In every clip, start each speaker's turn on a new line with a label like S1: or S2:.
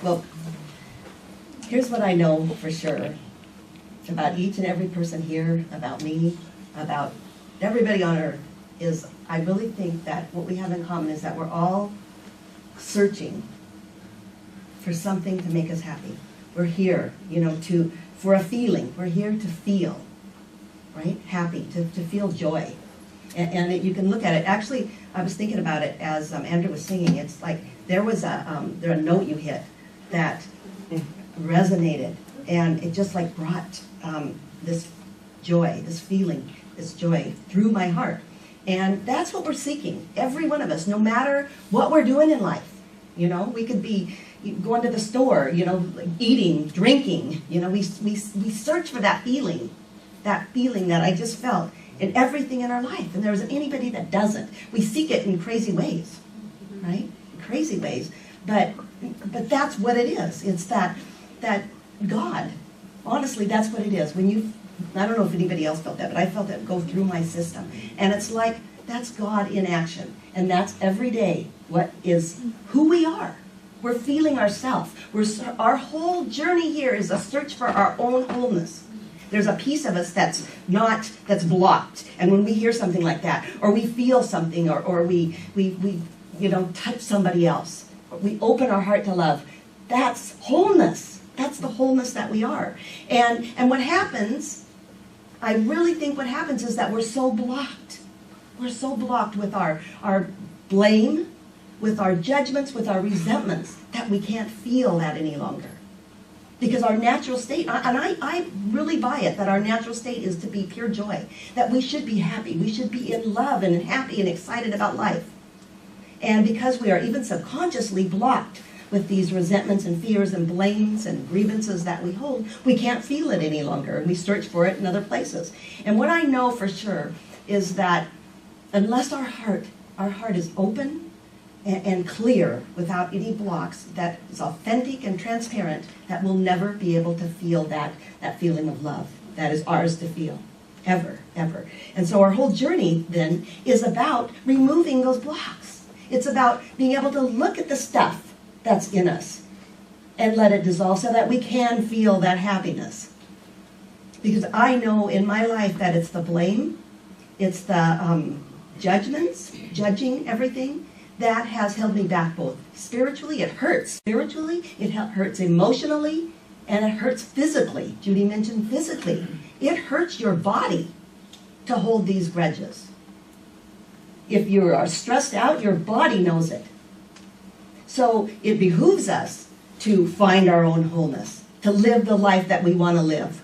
S1: Well, here's what I know for sure about each and every person here, about me, about everybody on earth, is I really think that what we have in common is that we're all searching for something to make us happy. We're here, for a feeling. We're here to feel, right? Happy, to feel joy. And you can look at it. Actually, I was thinking about it as Andrew was singing. It's like there was a note you hit that resonated, and it just like brought this joy, this feeling, this joy through my heart. And that's what we're seeking, every one of us, no matter what we're doing in life. We could be going to the store, eating, drinking. We search for that feeling that I just felt in everything in our life. And there isn't anybody that doesn't. We seek it in crazy ways, right? Crazy ways. But that's what it is. It's that God. Honestly, that's what it is. I don't know if anybody else felt that, but I felt that go through my system. And it's like, that's God in action. And that's every day what is who we are. We're feeling ourselves. Our whole journey here is a search for our own wholeness. There's a piece of us that's blocked. And when we hear something like that, or we feel something, or we touch somebody else, or we open our heart to love, that's wholeness. That's the wholeness that we are. And what happens, I really think what happens is that we're so blocked. We're so blocked with our blame, with our judgments, with our resentments, that we can't feel that any longer. Because our natural state, and I really buy it, that our natural state is to be pure joy. That we should be happy. We should be in love and happy and excited about life. And because we are even subconsciously blocked with these resentments and fears and blames and grievances that we hold, we can't feel it any longer. And we search for it in other places. And what I know for sure is that unless our heart is open and clear, without any blocks, that is authentic and transparent, that we'll never be able to feel that feeling of love that is ours to feel, ever, ever. And so our whole journey then is about removing those blocks. It's about being able to look at the stuff that's in us and let it dissolve so that we can feel that happiness. Because I know in my life that it's the blame, it's the judgments, judging everything, that has held me back both spiritually. It hurts spiritually, it hurts emotionally, and it hurts physically. Judy mentioned physically. It hurts your body to hold these grudges. If you are stressed out, your body knows it. So it behooves us to find our own wholeness, to live the life that we want to live,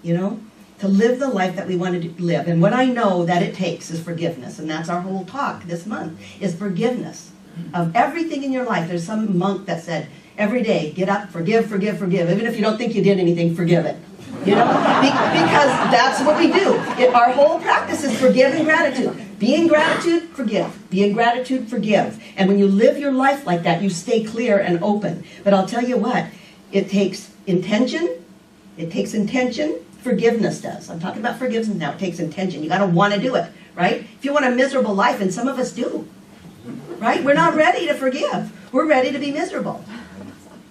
S1: to live the life that we want to live. And what I know that it takes is forgiveness. And that's our whole talk this month, is forgiveness of everything in your life. There's some monk that said, every day, get up, forgive, forgive, forgive. Even if you don't think you did anything, forgive it. Because that's what we do. Our whole practice is forgive and gratitude. Be in gratitude, forgive. Be in gratitude, forgive. And when you live your life like that, you stay clear and open. But I'll tell you what, it takes intention. It takes intention. Forgiveness does. I'm talking about forgiveness now. It takes intention. You got to want to do it, right? If you want a miserable life, and some of us do, right? We're not ready to forgive. We're ready to be miserable.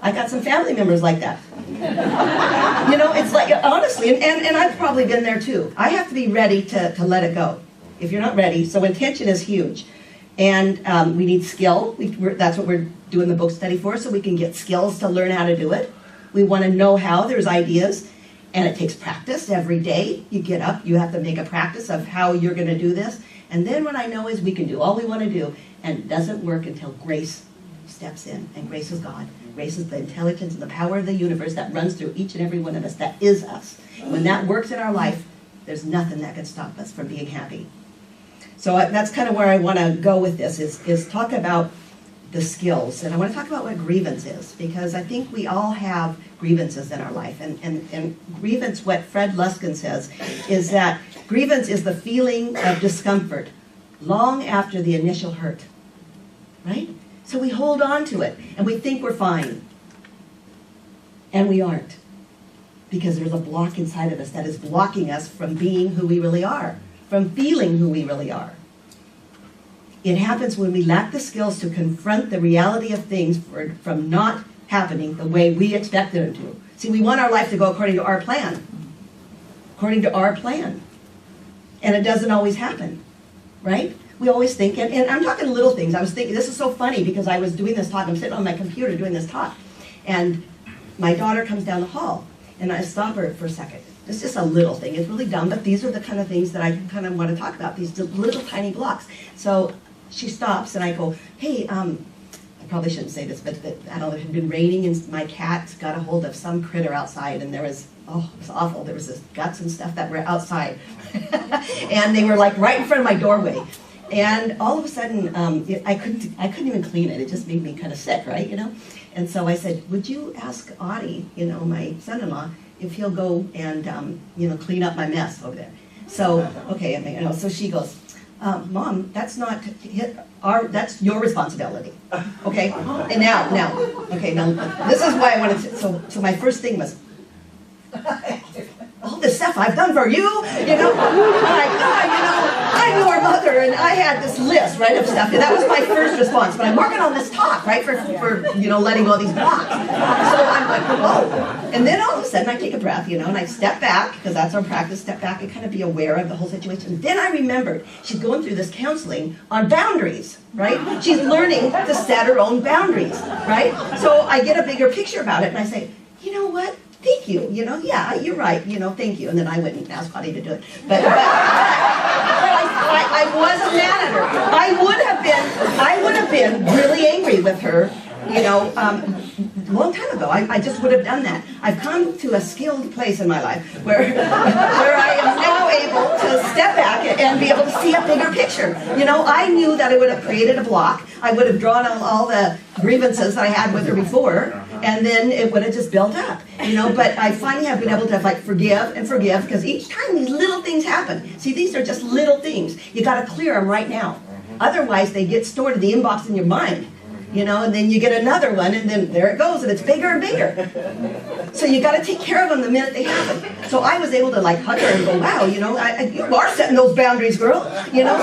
S1: I got some family members like that. It's like, honestly, and I've probably been there too. I have to be ready to let it go. If you're not ready, so intention is huge. And we need skill. That's what we're doing the book study for, so we can get skills to learn how to do it. We want to know how. There's ideas. And it takes practice every day. You get up, you have to make a practice of how you're going to do this. And then what I know is we can do all we want to do, and it doesn't work until grace steps in. And grace is God. Grace is the intelligence and the power of the universe that runs through each and every one of us. That is us. When that works in our life, there's nothing that can stop us from being happy. So that's kind of where I want to go with this, is talk about the skills. And I want to talk about what grievance is, because I think we all have grievances in our life. And grievance, what Fred Luskin says, is that grievance is the feeling of discomfort long after the initial hurt, right? So we hold on to it, and we think we're fine. And we aren't. Because there's a block inside of us that is blocking us from being who we really are, from feeling who we really are. It happens when we lack the skills to confront the reality of things from not happening the way we expect them to. See, we want our life to go according to our plan. According to our plan. And it doesn't always happen, right? We always think, and I'm talking little things. I was thinking, this is so funny because I was doing this talk, I'm sitting on my computer doing this talk, and my daughter comes down the hall, and I stop her for a second. It's just a little thing. It's really dumb, but these are the kind of things that I kind of want to talk about, these little tiny blocks. So she stops, and I go, hey, I probably shouldn't say this, but I don't know, it had been raining, and my cat got a hold of some critter outside, and there was, oh, it was awful. There was this guts and stuff that were outside. And they were like right in front of my doorway. And all of a sudden, I couldn't even clean it. It just made me kind of sick, right, you know? And so I said, would you ask Audie, you know, my son-in-law, if he'll go and, you know, clean up my mess over there. So, okay, I mean, you know, so she goes, Mom, that's not that's your responsibility, okay? And now, okay, now, this is why I wanted to, so my first thing was, all this stuff I've done for you, you know? I'm your mother, and I had this list, right, of stuff, and that was my first response. But I'm working on this talk, right, for you know, letting go of these blocks. So I'm like, whoa. And then all of a sudden I take a breath, you know, and I step back, because that's our practice, step back and kind of be aware of the whole situation. Then I remembered she's going through this counseling on boundaries, right? She's learning to set her own boundaries, right? So I get a bigger picture about it, and I say, you know what? Thank you, you know, yeah, you're right, you know, thank you. And then I went and asked Audie to do it. But I wasn't mad at her. I would have been really angry with her, you know, a long time ago. I just would have done that. I've come to a skilled place in my life where I am now able to step back and be able to see a bigger picture. You know, I knew that I would have created a block. I would have drawn on all the grievances that I had with her before, and then it would have just built up, you know. But I finally have been able to like forgive, because each time these little things happen. See, these are just little things. You got to clear them right now. Otherwise, they get stored in the inbox in your mind, you know, and then you get another one, and then there it goes, and it's bigger and bigger. So you got to take care of them the minute they happen. So I was able to like hug her and go, wow, you know, you are setting those boundaries, girl, you know.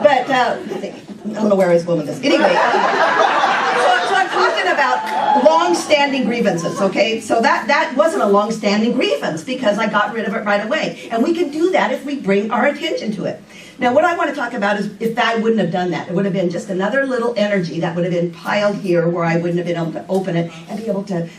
S1: But I don't know where I was going with this. Anyway, so I'm talking about long-standing grievances, okay? So that wasn't a long-standing grievance because I got rid of it right away. And we can do that if we bring our attention to it. Now, what I want to talk about is if I wouldn't have done that, it would have been just another little energy that would have been piled here where I wouldn't have been able to open it and be able to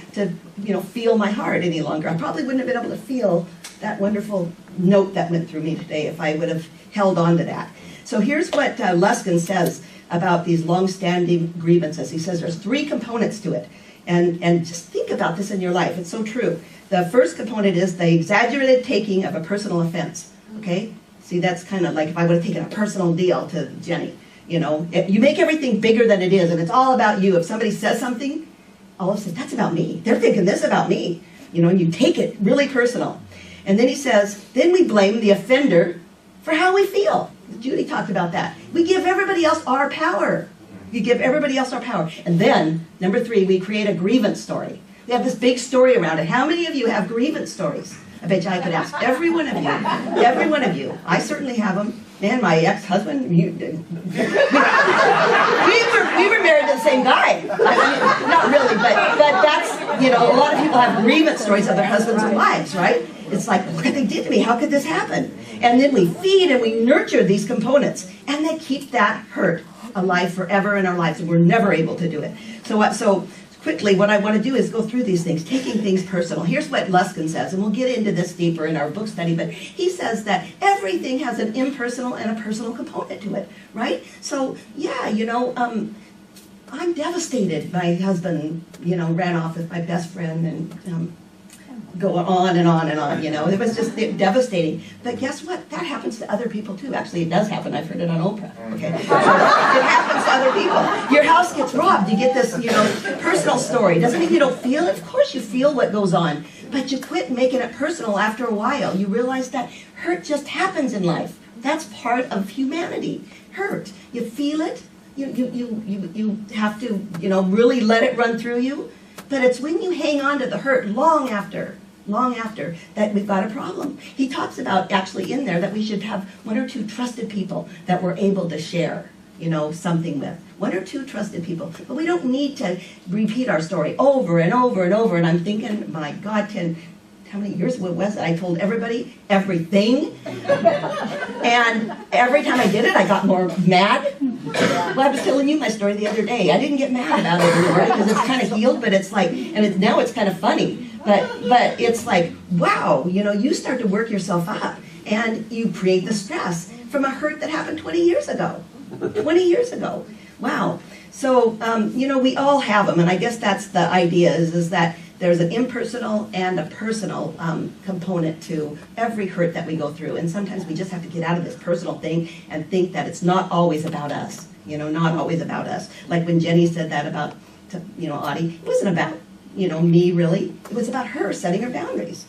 S1: you know, feel my heart any longer. I probably wouldn't have been able to feel that wonderful note that went through me today if I would have held on to that. So here's what Luskin says about these long-standing grievances. He says there's 3 components to it. And just think about this in your life. It's so true. The first component is the exaggerated taking of a personal offense. Okay? See, that's kind of like if I would have taken a personal deal to Jenny. You know, you make everything bigger than it is, and it's all about you. If somebody says something, all of a sudden, that's about me. They're thinking this about me. You know, and you take it really personal. And then he says, then we blame the offender for how we feel. Judy talked about that. We give everybody else our power. You give everybody else our power. And then, number 3, we create a grievance story. We have this big story around it. How many of you have grievance stories? I bet you I could ask every one of you. Every one of you. I certainly have them. Man, my ex-husband, we were married to the same guy. I mean, not really, but that's, you know, a lot of people have grievance stories of their husbands and wives, right? It's like, look what they did to me. How could this happen? And then we feed and we nurture these components, and they keep that hurt alive forever in our lives, and we're never able to do it. So quickly, what I want to do is go through these things, taking things personal. Here's what Luskin says, and we'll get into this deeper in our book study, but he says that everything has an impersonal and a personal component to it, right? So, yeah, you know, I'm devastated. My husband, you know, ran off with my best friend, and go on and on and on, you know. It was just devastating. But guess what? That happens to other people too. Actually, it does happen. I've heard it on Oprah. Okay, so it happens to other people. Your house gets robbed. You get this, you know, personal story. Doesn't mean you don't feel it. Of course you feel what goes on. But you quit making it personal after a while. You realize that hurt just happens in life. That's part of humanity. Hurt. You feel it. You have to, you know, really let it run through you. But it's when you hang on to the hurt long after, that we've got a problem. He talks about, actually in there, that we should have 1 or 2 trusted people that we're able to share, something with. 1 or 2 trusted people. But we don't need to repeat our story over and over and over. And I'm thinking, my God, how many years was it? I told everybody everything. And every time I did it, I got more mad. Well, I was telling you my story the other day. I didn't get mad about it anymore because it's kind of healed, but it's like, and now it's kind of funny. But it's like, wow, you start to work yourself up and you create the stress from a hurt that happened 20 years ago. 20 years ago. Wow. So, we all have them, and I guess that's the idea is that there's an impersonal and a personal component to every hurt that we go through. And sometimes we just have to get out of this personal thing and think that it's not always about us. Not always about us. Like when Jenny said that about, Audie, it wasn't about, me really. It was about her setting her boundaries.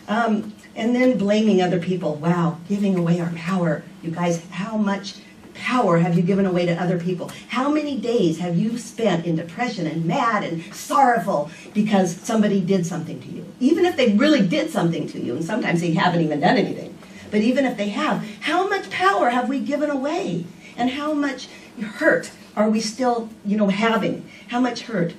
S1: And then blaming other people. Wow, giving away our power. You guys, how much power have you given away to other people? How many days have you spent in depression and mad and sorrowful because somebody did something to you? Even if they really did something to you, and sometimes they haven't even done anything, but even if they have, how much power have we given away? And how much hurt are we still, having? How much hurt?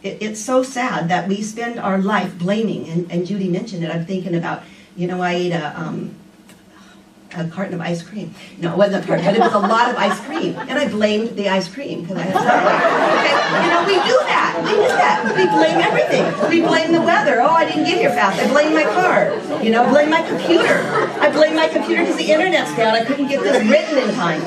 S1: It's so sad that we spend our life blaming, and Judy mentioned it. I'm thinking about, I ate a carton of ice cream. No, it wasn't a carton, but it was a lot of ice cream. And I blamed the ice cream because I had okay? We do that. We do that. We blame everything. We blame the weather. Oh, I didn't get here fast. I blame my car. Blame my computer. I blame my computer because the internet's down. I couldn't get this written in time.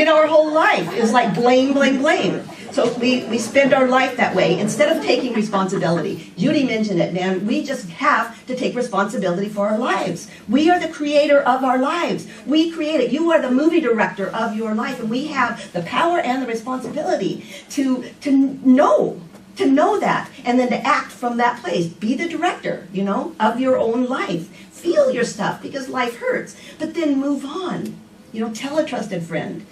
S1: Our whole life is like blame, blame, blame. So we spend our life that way instead of taking responsibility. Judy mentioned it, man. We just have to take responsibility for our lives. We are the creator of our lives. We create it. You are the movie director of your life, and we have the power and the responsibility to know that, and then to act from that place. Be the director, of your own life. Feel your stuff because life hurts, but then move on. Tell a trusted friend.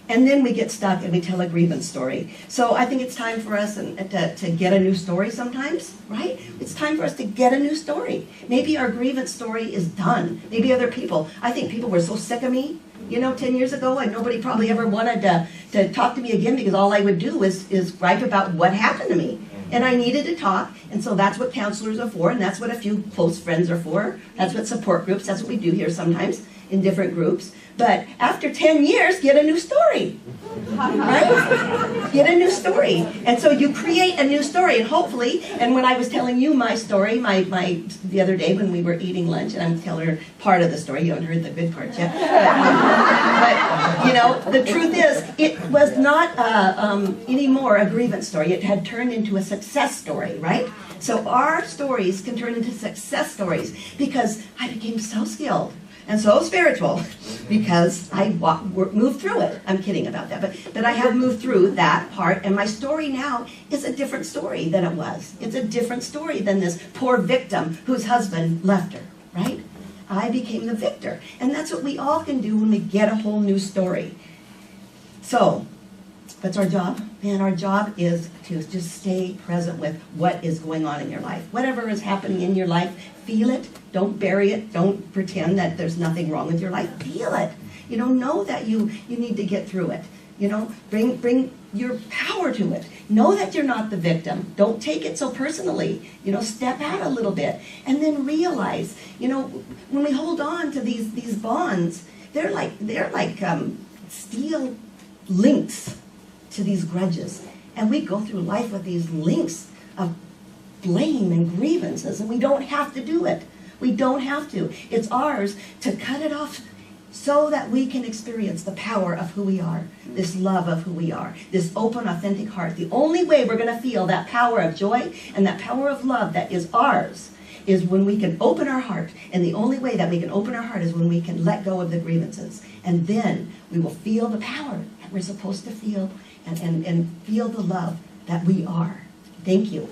S1: And then we get stuck and we tell a grievance story. So I think it's time for us to get a new story sometimes, right? It's time for us to get a new story. Maybe our grievance story is done. Maybe other people, I think people were so sick of me, 10 years ago, and nobody probably ever wanted to talk to me again because all I would do is gripe about what happened to me. And I needed to talk, and so that's what counselors are for, and that's what a few close friends are for. That's what support groups, that's what we do here sometimes in different groups. But after 10 years, get a new story, right? Get a new story. And so you create a new story, and hopefully, and when I was telling you my story, the other day when we were eating lunch, and I'm telling her part of the story, you haven't heard the good part yet. But the truth is, it was not anymore a grievance story. It had turned into a success story, right? So our stories can turn into success stories because I became so skilled and so spiritual because I moved through it. I'm kidding about that, but I have moved through that part, and my story now is a different story than it was. It's a different story than this poor victim whose husband left her, right? I became the victor, and that's what we all can do when we get a whole new story. So, what's our job? Man, our job is to just stay present with what is going on in your life. Whatever is happening in your life, feel it. Don't bury it. Don't pretend that there's nothing wrong with your life. Feel it. Know that you need to get through it. Bring your power to it. Know that you're not the victim. Don't take it so personally. Step out a little bit. And then realize, when we hold on to these bonds, they're like steel links to these grudges. And we go through life with these links of blame and grievances, and we don't have to do it. We don't have to. It's ours to cut it off so that we can experience the power of who we are, this love of who we are, this open, authentic heart. The only way we're going to feel that power of joy and that power of love that is ours is when we can open our heart. And the only way that we can open our heart is when we can let go of the grievances. And then we will feel the power that we're supposed to feel and feel the love that we are. Thank you.